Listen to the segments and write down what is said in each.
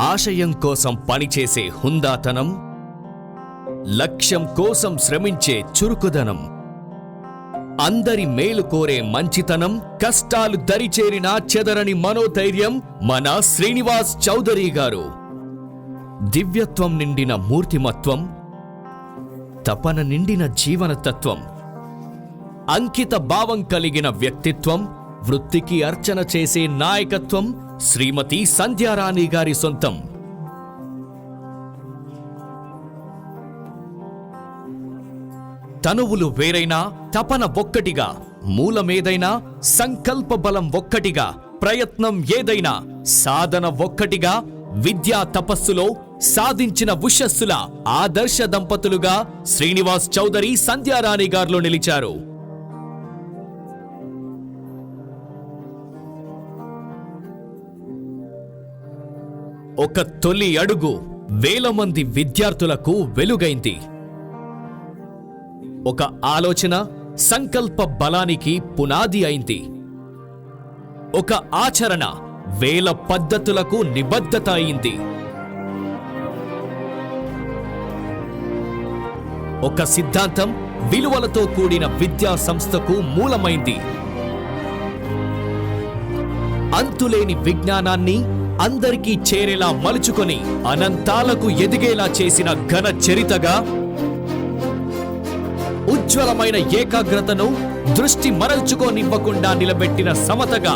ఆశయం కోసం పనిచేసే హుందాతనం, లక్ష్యం కోసం శ్రమించే చురుకుదనం, అందరి మేలు కోరే మంచితనం, కష్టాలు దరిచేరినా చెదరని మనోధైర్యం మన శ్రీనివాస్ చౌదరి గారు. దివ్యత్వం నిండిన మూర్తిమత్వం, తపన నిండిన జీవనతత్వం, అంకిత భావం కలిగిన వ్యక్తిత్వం, వృత్తికి అర్చన చేసే నాయకత్వం శ్రీమతి సంధ్యారాణి గారి సొంతం. తనువులు వేరైనా తపన ఒక్కటిగా, మూలమేదైనా సంకల్ప బలం ఒక్కటిగా, ప్రయత్నం ఏదైనా సాధన ఒక్కటిగా, విద్యా తపస్సులో సాధించిన ఉషస్సుల ఆదర్శ దంపతులుగా శ్రీనివాస్ చౌదరి సంధ్యారాణి గారు నిలిచారు. ఒక తొలి అడుగు వేల మంది విద్యార్థులకు వెలుగైంది. ఒక ఆలోచన సంకల్ప బలానికి పునాది అయింది. ఒక ఆచరణ వేల పద్ధతులకు నిబద్ధత అయింది. ఒక సిద్ధాంతం విలువలతో కూడిన విద్యా సంస్థకు మూలమైంది. అంతులేని విజ్ఞానాన్ని అందరికీ చేరేలా మలుచుకొని అనంతాలకు ఎదిగేలా చేసిన ఘన చరితగా, ఉజ్వలమైన ఏకాగ్రతను దృష్టి మరల్చుకోనివ్వకుండా నిలబెట్టిన సమతగా,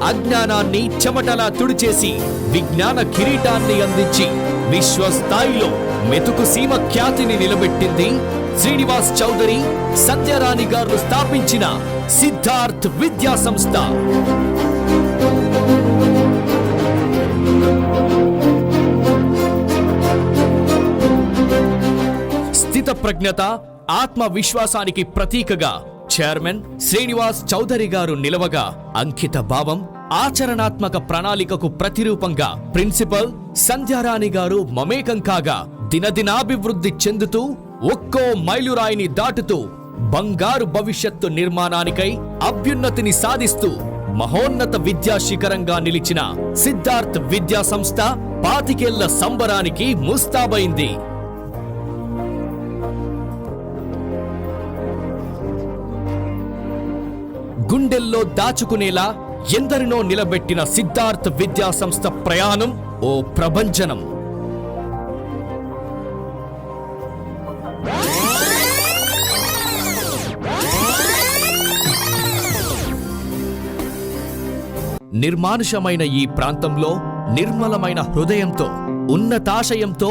అజ్ఞానాన్ని చెమటలా తుడిచేసి విజ్ఞాన కిరీటాన్ని అందించి విశ్వస్థాయిలో మెతుకు సీమ ఖ్యాతిని నిలబెట్టింది శ్రీనివాస్ చౌదరి సంధ్యారాణి గారు స్థాపించిన సిద్ధార్థ్ విద్యా సంస్థ. స్థితప్రజ్ఞత, ఆత్మవిశ్వాసానికి ప్రతీకగా చైర్మన్ శ్రీనివాస్ చౌదరి గారు నిలవగా, అంకిత భావం, ఆచరణాత్మక ప్రణాళికకు ప్రతిరూపంగా ప్రిన్సిపల్ సంధ్యారాణి గారు మమేకం కాగా, దినదినాభివృద్ధి చెందుతూ ఒక్కో మైలురాయిని దాటుతూ బంగారు భవిష్యత్తు నిర్మాణానికై అభ్యున్నతిని సాధిస్తూ మహోన్నత విద్యా శిఖరంగా నిలిచిన సిద్ధార్థ్ విద్యా సంస్థ 25 ఏళ్ల సంబరానికి ముస్తాబైంది. గుండెల్లో దాచుకునేలా ఎందరినో నిలబెట్టిన సిద్ధార్థ్ విద్యా సంస్థ ప్రయాణం ఓ ప్రభంజనం. నిర్మానుషమైన ఈ ప్రాంతంలో నిర్మలమైన హృదయంతో, ఉన్నతాశయంతో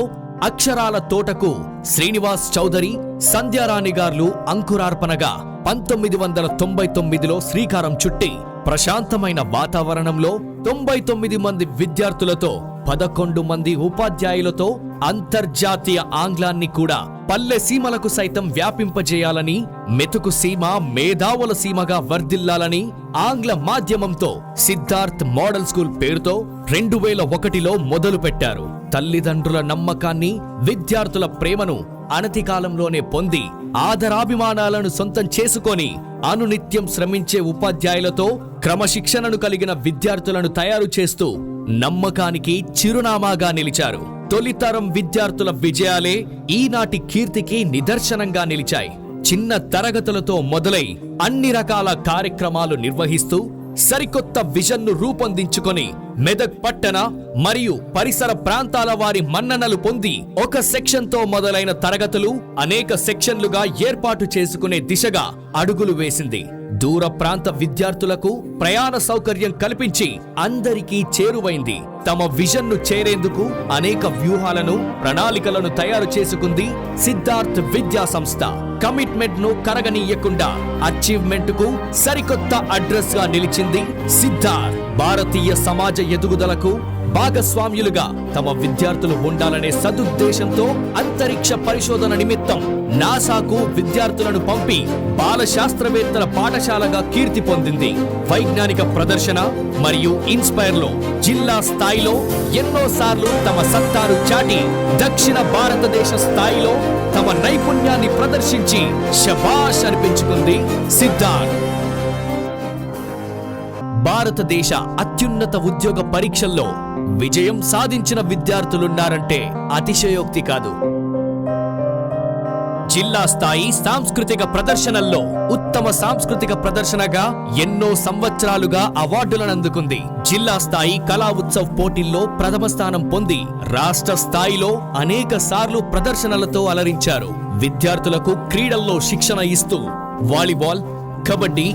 అక్షరాల తోటకు శ్రీనివాస్ చౌదరి సంధ్యారాణి గారు అంకురార్పణగా 1999లో శ్రీకారం చుట్టి ప్రశాంతమైన వాతావరణంలో 99 మంది విద్యార్థులతో 11 మంది ఉపాధ్యాయులతో అంతర్జాతీయ ఆంగ్లాన్ని కూడా పల్లె సీమలకు సైతం వ్యాపింపజేయాలని, మెతుకు సీమ మేధావుల సీమగా వర్ధిల్లాలని ఆంగ్ల మాధ్యమంతో సిద్ధార్థ్ మోడల్ స్కూల్ పేరుతో 2001లో మొదలుపెట్టారు. తల్లిదండ్రుల నమ్మకాన్ని, విద్యార్థుల ప్రేమను అనతి కాలంలోనే పొంది ఆదరాభిమానాలను సొంతం చేసుకొని అనునిత్యం శ్రమించే ఉపాధ్యాయులతో క్రమశిక్షణను కలిగిన విద్యార్థులను తయారు చేస్తూ నమ్మకానికి చిరునామాగా నిలిచారు. తొలితరం విద్యార్థుల విజయాలే ఈనాటి కీర్తికి నిదర్శనంగా నిలిచాయి. చిన్న తరగతులతో మొదలై అన్ని రకాల కార్యక్రమాలు నిర్వహిస్తూ సరికొత్త విజన్ను రూపొందించుకొని మెదక్ పట్టణ మరియు పరిసర ప్రాంతాల వారి మన్ననలు పొంది ఒక సెక్షన్తో మొదలైన తరగతులు అనేక సెక్షన్లుగా ఏర్పాటు చేసుకునే దిశగా అడుగులు వేసింది. దూర ప్రాంత విద్యార్థులకు ప్రయాణ సౌకర్యం కల్పించి అందరికీ చేరువైంది. తమ విజన్ను చేరేందుకు అనేక వ్యూహాలను, ప్రణాళికలను తయారు చేసుకుంది సిద్ధార్థ్ విద్యా సంస్థ. కమిట్మెంట్ ను కరగనీయకుండా అచీవ్మెంట్ కు సరికొత్త అడ్రస్ గా నిలిచింది సిద్ధార్థ్. భారతీయ సమాజ ఎదుగుదలకు భాగస్వామ్యులుగా తమ విద్యార్థులు ఉండాలనే సదుద్దేశంతో అంతరిక్ష పరిశోధన నిమిత్తం నాసాకు విద్యార్థులను పంపి బాల శాస్త్రవేత్తల పాఠశాలగా కీర్తి పొందింది. వైజ్ఞానిక ప్రదర్శన మరియు ఇన్స్పైర్ లో జిల్లా స్థాయిలో ఎన్నోసార్లు తమ సత్తాను చాటి దక్షిణ భారతదేశ స్థాయిలో తమ నైపుణ్యాన్ని ప్రదర్శించి శభాష్ అనిపించుకుంది సిద్ధార్థ్. భారతదేశ అత్యున్నత ఉద్యోగ పరీక్షల్లో విజయం సాధించిన విద్యార్థులున్నారంటే అతిశయోక్తి కాదు. జిల్లా స్థాయి సాంస్కృతిక ప్రదర్శనల్లో ఉత్తమ సాంస్కృతిక ప్రదర్శనగా ఎన్నో సంవత్సరాలుగా అవార్డులను అందుకుంది. జిల్లా స్థాయి కళా ఉత్సవ్ పోటీల్లో ప్రథమ స్థానం పొంది రాష్ట్ర స్థాయిలో అనేక సార్లు ప్రదర్శనలతో అలరించారు. విద్యార్థులకు క్రీడల్లో శిక్షణ ఇస్తూ వాలీబాల్, కబడ్డీ,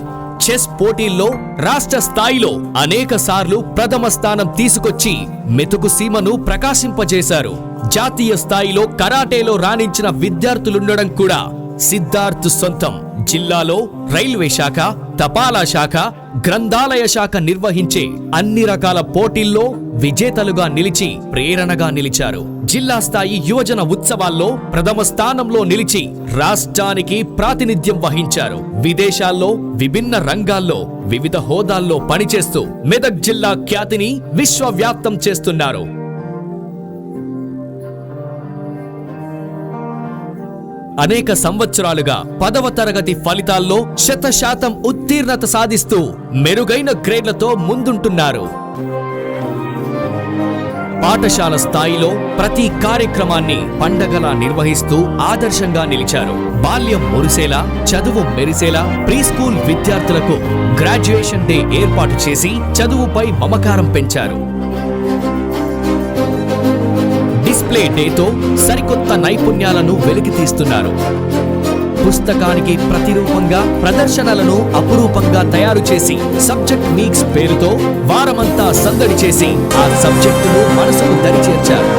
చెస్ పోటీల్లో రాష్ట్ర స్థాయిలో అనేక సార్లు ప్రథమ స్థానం తీసుకొచ్చి మెతుకు సీమను ప్రకాశింపజేశారు. జాతీయ స్థాయిలో కరాటేలో రాణించిన విద్యార్థులుండడం కూడా సిద్ధార్థ్ సొంతం. జిల్లాలో రైల్వే శాఖ, తపాలా శాఖ, గ్రంథాలయ శాఖ నిర్వహించే అన్ని రకాల పోటీల్లో విజేతలుగా నిలిచి ప్రేరణగా నిలిచారు. జిల్లా స్థాయి యువజన ఉత్సవాల్లో ప్రథమ స్థానంలో నిలిచి రాష్ట్రానికి ప్రాతినిధ్యం వహించారు. విదేశాల్లో విభిన్న రంగాల్లో వివిధ హోదాల్లో పనిచేస్తూ మెదక్ జిల్లా ఖ్యాతిని విశ్వవ్యాప్తం చేస్తున్నారు. అనేక సంవత్సరాలుగా 10వ తరగతి ఫలితాల్లో 100% ఉత్తీర్ణత సాధిస్తూ మెరుగైన గ్రేడ్లతో ముందుంటున్నారు. పాఠశాల స్థాయిలో ప్రతి కార్యక్రమాన్ని పండగలా నిర్వహిస్తూ ఆదర్శంగా నిలిచారు. బాల్యం మురిసేలా, చదువు మెరిసేలా ప్రీ స్కూల్ విద్యార్థులకు గ్రాడ్యుయేషన్ డే ఏర్పాటు చేసి చదువుపై మమకారం పెంచారు. డిస్ప్లే డేతో సరికొత్త నైపుణ్యాలను వెలికితీస్తున్నారు. పుస్తకానికి ప్రతిరూపంగా ప్రదర్శనలను అపురూపంగా తయారు చేసి సబ్జెక్ట్ వీక్స్ పేరుతో వారమంతా సందడి చేసి ఆ సబ్జెక్టును మనసుకు దరిచేర్చారు.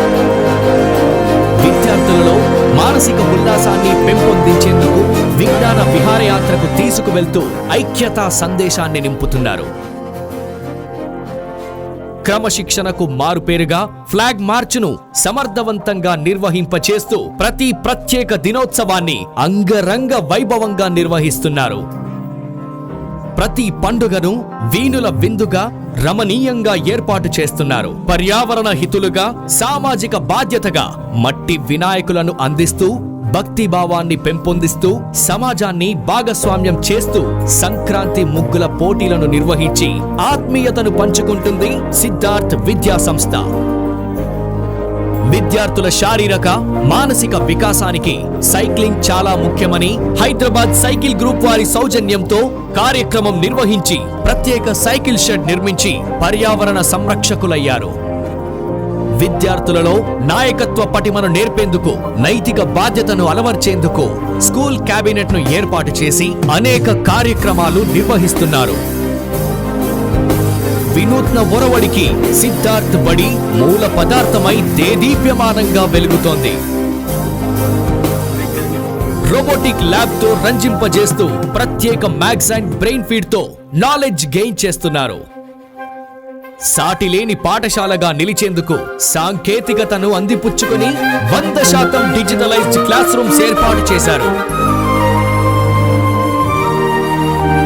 విద్యార్థులలో మానసిక ఉల్లాసాన్ని పెంపొందించేందుకు విజ్ఞాన విహారయాత్రకు తీసుకువెళ్తూ ఐక్యతా సందేశాన్ని నింపుతున్నారు. క్రమశిక్షణకు మారుపేరుగా ఫ్లాగ్ మార్చును సమర్థవంతంగా నిర్వహింపచేస్తూ ప్రతి ప్రత్యేక దినోత్సవాన్ని అంగరంగ వైభవంగా నిర్వహిస్తున్నారు. ప్రతి పండుగను వీణుల విందుగా రమణీయంగా ఏర్పాటు చేస్తున్నారు. పర్యావరణ హితులుగా, సామాజిక బాధ్యతగా మట్టి వినాయకులను అందిస్తూ భక్తి భావాన్ని పెంపొందిస్తూ సమాజాన్ని భాగస్వామ్యం చేస్తూ సంక్రాంతి ముగ్గుల పోటీలను నిర్వహించి ఆత్మీయతను పంచుకుంటుంది సిద్ధార్థ్ విద్యా సంస్థ. విద్యార్థుల శారీరక, మానసిక వికాసానికి సైక్లింగ్ చాలా ముఖ్యమని హైదరాబాద్ సైకిల్ గ్రూప్ వారి సౌజన్యంతో కార్యక్రమం నిర్వహించి ప్రత్యేక సైకిల్ షెడ్ నిర్మించి పర్యావరణ సంరక్షకులయ్యారు. విద్యార్థులలో నాయకత్వ పటిమను నేర్పేందుకు, నైతిక బాధ్యతను అలవర్చేందుకు స్కూల్ క్యాబినెట్ ను ఏర్పాటు చేసి అనేక కార్యక్రమాలు నిర్వహిస్తున్నారు. వినూత్న ఒరవడికి సిద్ధార్థ్ బడి మూల పదార్థమై దేదీప్యమానంగా వెలుగుతోంది. రోబోటిక్ ల్యాబ్ తో రంజింపజేస్తూ ప్రత్యేక మ్యాథ్స్ అండ్ బ్రెయిన్ ఫీడ్ తో నాలెడ్జ్ గెయిన్ చేస్తున్నారు. సాటిలేని పాఠశాలగా నిలిచేందుకు సాంకేతికతను అందిపుచ్చుకుని 100% డిజిటలైజ్డ్ క్లాస్ రూమ్స్ ఏర్పాటు చేశారు.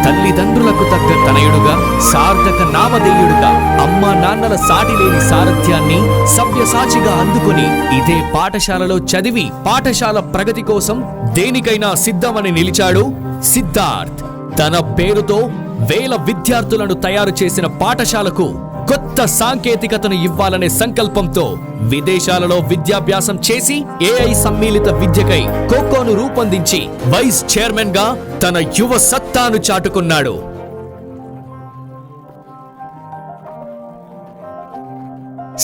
తల్లిదండ్రులకు తగ్గ తనయుడుగా, సార్థక నామధేయుడుగా, అమ్మా నాన్నల సాటిలేని సారథ్యాన్ని సవ్యసాచిగా అందుకుని ఇదే పాఠశాలలో చదివి పాఠశాల ప్రగతి కోసం దేనికైనా సిద్ధమని నిలిచాడు సిద్ధార్థ్. తన పేరుతో వేల విద్యార్థులను తయారు చేసిన పాఠశాలకు కొత్త సాంకేతికతను ఇవ్వాలనే సంకల్పంతో విదేశాలలో విద్యాభ్యాసం చేసి AI సమ్మేళిత విద్యకై కోకోను రూపొందించి వైస్ చైర్మన్ గా తన యువ సత్తాను చాటుకున్నాడు.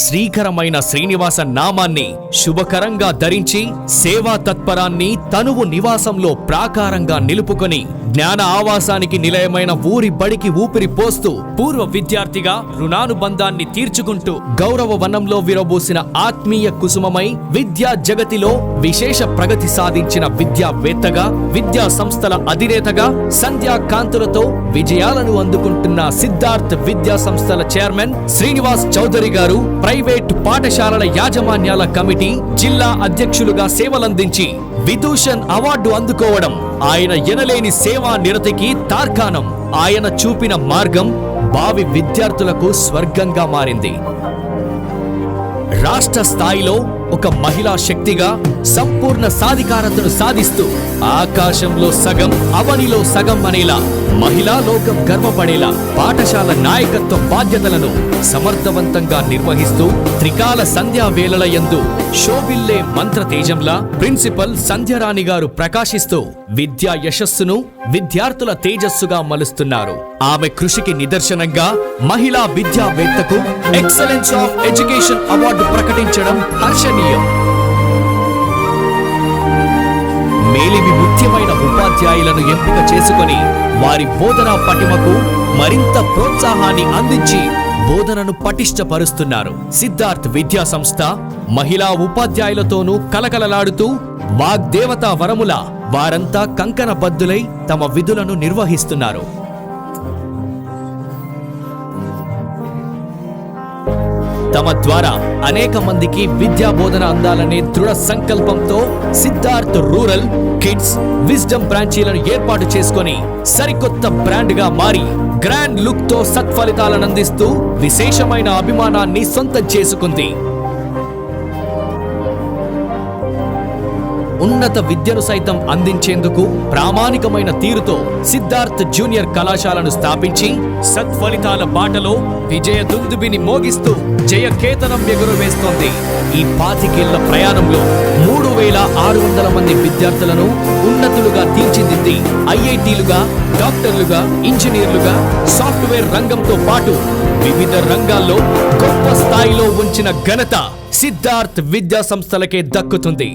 శ్రీకరమైన శ్రీనివాస నామాన్ని శుభకరంగా ధరించి సేవా తత్పరాన్ని తనువు నివాసంలో ప్రాకారంగా నిలుపుకొని జ్ఞాన ఆవాసానికి నిలయమైన ఊరి బడికి ఊపిరి పోస్తూ పూర్వ విద్యార్థిగా రుణానుబంధాన్ని తీర్చుకుంటూ గౌరవ వనంలో విరబూసిన ఆత్మీయ కుసుమమై విద్యా జగతిలో విశేష ప్రగతి సాధించిన విద్యావేత్తగా, విద్యా సంస్థల అధినేతగా సంధ్యా కాంతులతో విజయాలను అందుకుంటున్న సిద్ధార్థ్ విద్యా సంస్థల చైర్మన్ శ్రీనివాస్ చౌదరి గారు ప్రైవేట్ పాఠశాలల యాజమాన్యాల కమిటీ జిల్లా అధ్యక్షులుగా సేవలందించి విదూషణ్ అవార్డు అందుకోవడం ఆయన ఎనలేని సేవా నిరతికి తార్కాణం. ఆయన చూపిన మార్గం భావి విద్యార్థులకు స్వర్గంగా మారింది. రాష్ట్ర స్థాయిలో ఒక మహిళా శక్తిగా సంపూర్ణ సాధికారతను సాధిస్తూ ఆకాశంలో సగం అవనిలో సగం అనేలా మహిళా లోకం గర్వపడేలా పాఠశాల నాయకత్వ బాధ్యతలను సమర్థవంతంగా నిర్వహిస్తూ త్రికాల సంధ్యా వేళల యందు శోభిల్లే మంత్ర తేజంలా ప్రిన్సిపల్ సంధ్యారాణి గారు ప్రకాశిస్తూ విద్యా యశస్సును విద్యార్థుల తేజస్సుగా మలుస్తున్నారు. ఆమె కృషికి నిదర్శనంగా మహిళా విద్యావేత్తకు ఎక్సలెన్స్ ఆఫ్ ఎడ్యుకేషన్ అవార్డు ప్రకటించడం హర్షణీయం. మేలిమి ముఖ్యమైన ఉపాధ్యాయులను ఎంపిక చేసుకొని వారి బోధనా పటిమకు మరింత ప్రోత్సాహాన్ని అందించి బోధనను పటిష్టపరుస్తున్నారు. సిద్ధార్థ్ విద్యా సంస్థ మహిళా ఉపాధ్యాయులతోనూ కలకలలాడుతూ వాగ్దేవతా వరముల వారంతా కంకణబద్ధులై తమ విధులను నిర్వహిస్తున్నారు. తమ ద్వారా అనేక మందికి విద్యా బోధన అందాలనే దృఢ సంకల్పంతో సిద్ధార్థ్ రూరల్ కిడ్స్ విజ్డమ్ బ్రాంచీలను ఏర్పాటు చేసుకొని సరికొత్త బ్రాండ్ గా మారి గ్రాండ్ లుక్ తో సత్ఫలితాలను అందిస్తూ విశేషమైన అభిమానాన్ని సొంతం చేసుకుంది. ఉన్నత విద్యను సైతం అందించేందుకు ప్రామాణికమైన తీరుతో సిద్ధార్థ్ జూనియర్ కళాశాలను స్థాపించి సత్ఫలితాల బాటలో విజయ దుందుబిని మోగిస్తూ జయకేతనం ఎగురవేస్తోంది. ఈ 25 ఏళ్ల ప్రయాణంలో 3600 మంది విద్యార్థులను ఉన్నతులుగా తీర్చిదిద్ది ఐఐటీలుగా, డాక్టర్లుగా, ఇంజనీర్లుగా, సాఫ్ట్వేర్ రంగంతో పాటు వివిధ రంగాల్లో గొప్ప స్థాయిలో ఉంచిన ఘనత సిద్ధార్థ్ విద్యా సంస్థలకే దక్కుతుంది.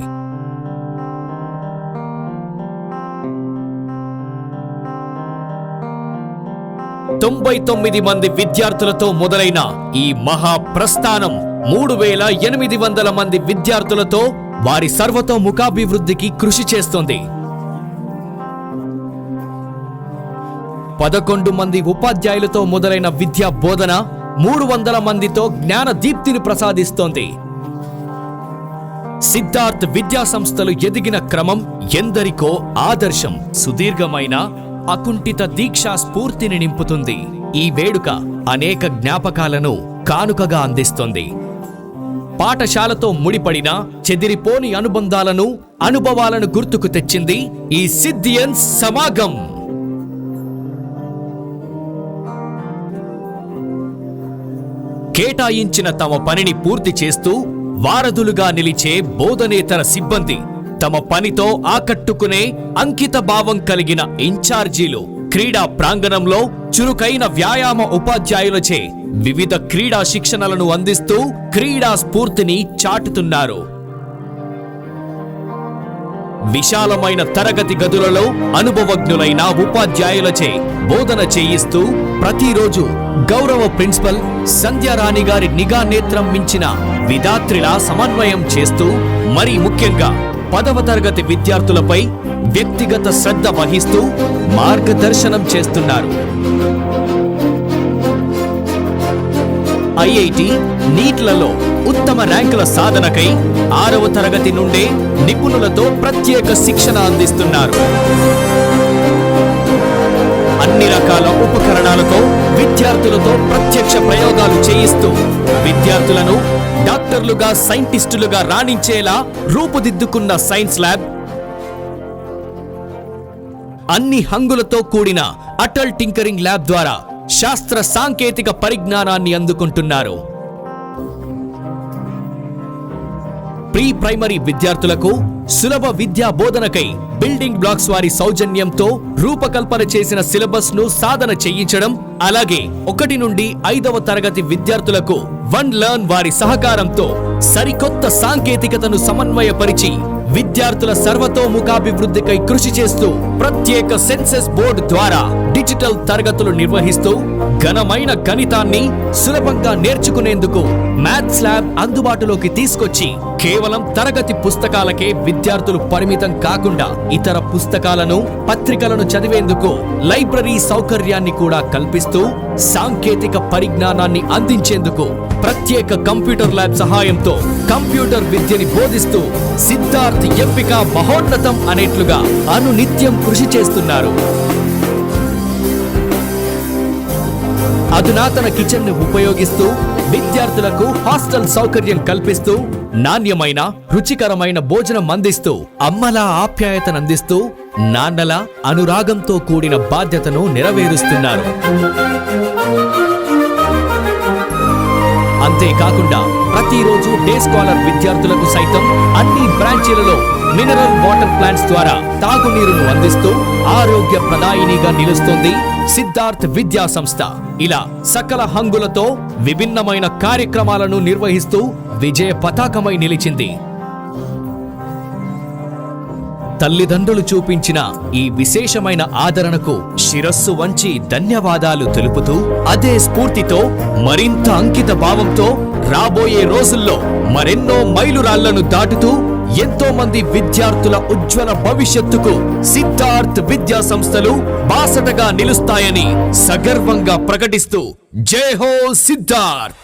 99 మంది విద్యార్థులతో మొదలైన ఈ మహా ప్రస్థానం 3800 మంది విద్యార్థులతో వారి సర్వతోముఖాభివృద్ధికి కృషి చేస్తోంది. 11 మంది ఉపాధ్యాయులతో మొదలైన విద్యా బోధన 300 మందితో జ్ఞాన దీప్తిని ప్రసాదిస్తోంది. సిద్ధార్థ్ విద్యా సంస్థలు ఎదిగిన క్రమం ఎందరికో ఆదర్శం. సుదీర్ఘమైన అకుంఠిత దీక్షా స్ఫూర్తిని నింపుతుంది. ఈ వేడుక అనేక జ్ఞాపకాలను కానుకగా అందిస్తుంది. పాఠశాలతో ముడిపడిన చెదిరిపోని అనుబంధాలను, అనుభవాలను గుర్తుకు తెచ్చింది ఈ సిద్ధియన్స్ సమాగం. కేటాయించిన తమ పనిని పూర్తి చేస్తూ వారధులుగా నిలిచే బోధనేతర సిబ్బంది, తమ పనితో ఆకట్టుకునే అంకిత భావం కలిగిన ఇన్ఛార్జీలు, క్రీడా ప్రాంగణంలో చురుకైన వ్యాయామ ఉపాధ్యాయులచే వివిధ క్రీడా శిక్షణలను అందిస్తూ క్రీడా స్ఫూర్తిని చాటుతున్నారు. విశాలమైన తరగతి గదులలో అనుభవజ్ఞులైన ఉపాధ్యాయులచే బోధన చేయిస్తూ ప్రతిరోజు గౌరవ ప్రిన్సిపల్ సంధ్యారాణి గారి నిఘా నేత్రం మించిన విధాత్రిలా సమన్వయం చేస్తూ, మరీ ముఖ్యంగా 10వ తరగతి విద్యార్థులపై వ్యక్తిగత శ్రద్ధ వహిస్తూ మార్గదర్శనం చేస్తున్నారు. ఐఐటి, నీట్లలో ఉత్తమ ర్యాంకుల సాధనకై 6వ తరగతి నుండే నిపుణులతో ప్రత్యేక శిక్షణ అందిస్తున్నారు. అన్ని రకాల ఉపకరణాలతో విద్యార్థులతో ప్రత్యక్ష ప్రయోగాలు చేయిస్తూ విద్యార్థులను డాక్టర్లుగా, సైంటిస్టులుగా రాణించేలా రూపుదిద్దుకున్న సైన్స్ ల్యాబ్, అన్ని హంగులతో కూడిన అటల్ టింకరింగ్ ల్యాబ్ ద్వారా శాస్త్ర సాంకేతిక పరిజ్ఞానాన్ని అందుకుంటున్నారు. ప్రీ ప్రైమరీ విద్యార్థులకు సులభ విద్యా బోధనకై బిల్డింగ్ బ్లాక్స్ వారి సౌజన్యంతో రూపకల్పన చేసిన సిలబస్ ను సాధన చేయించడం, అలాగే 1 నుండి 5వ తరగతి విద్యార్థులకు వన్ లర్న్ వారి సహకారంతో సరికొత్త సాంకేతికతను సమన్వయపరిచి విద్యార్థుల సర్వతోముఖాభివృద్ధికై కృషి చేస్తూ ప్రత్యేక సెన్సెస్ బోర్డు ద్వారా డిజిటల్ తరగతులు నిర్వహిస్తూ ఘనమైన గణితాన్ని సులభంగా నేర్చుకునేందుకు మ్యాథ్స్ ల్యాబ్ అందుబాటులోకి తీసుకొచ్చి కేవలం తరగతి పుస్తకాలకే విద్యార్థులు పరిమితం కాకుండా ఇతర పుస్తకాలను, పత్రికలను చదివేందుకు లైబ్రరీ సౌకర్యాన్ని కూడా కల్పిస్తూ సాంకేతిక పరిజ్ఞానాన్ని అందించేందుకు ప్రత్యేక కంప్యూటర్ ల్యాబ్ సహాయంతో కంప్యూటర్ విద్యని బోధిస్తూ సిద్ధార్థ్ ఎంపిక మహోన్నతం అనేట్లుగా అనునిత్యం కృషి చేస్తున్నారు. అధునాతన కిచెన్ ను ఉపయోగిస్తూ విద్యార్థులకు హాస్టల్ సౌకర్యం కల్పిస్తూ నాణ్యమైన రుచికరమైన భోజనం అందిస్తూ అమ్మలా ఆప్యాయతనందిస్తూ నాన్నల అనురాగంతో కూడిన బాధ్యతను నెరవేరుస్తున్నారు. అంతేకాకుండా ప్రతిరోజు డే స్కాలర్ విద్యార్థులకు సైతం అన్ని బ్రాంచీలలో మినరల్ వాటర్ ప్లాంట్స్ ద్వారా తాగునీరును అందిస్తూ ఆరోగ్య ప్రదాయినిగా నిలుస్తుంది సిద్ధార్థ్ విద్యా సంస్థ. ఇలా సకల హంగులతో విభిన్నమైన కార్యక్రమాలను నిర్వహిస్తూ విజయ పతాకమై నిలిచింది. తల్లిదండ్రులు చూపించిన ఈ విశేషమైన ఆదరణకు శిరస్సు వంచి ధన్యవాదాలు తెలుపుతూ అదే స్ఫూర్తితో మరింత అంకిత భావంతో రాబోయే రోజుల్లో మరెన్నో మైలురాళ్లను దాటుతూ ఎంతో మంది విద్యార్థుల ఉజ్వల భవిష్యత్తుకు సిద్ధార్థ్ విద్యా సంస్థలు బాసటగా నిలుస్తాయని సగర్వంగా ప్రకటిస్తూ జై హో సిద్ధార్థ్.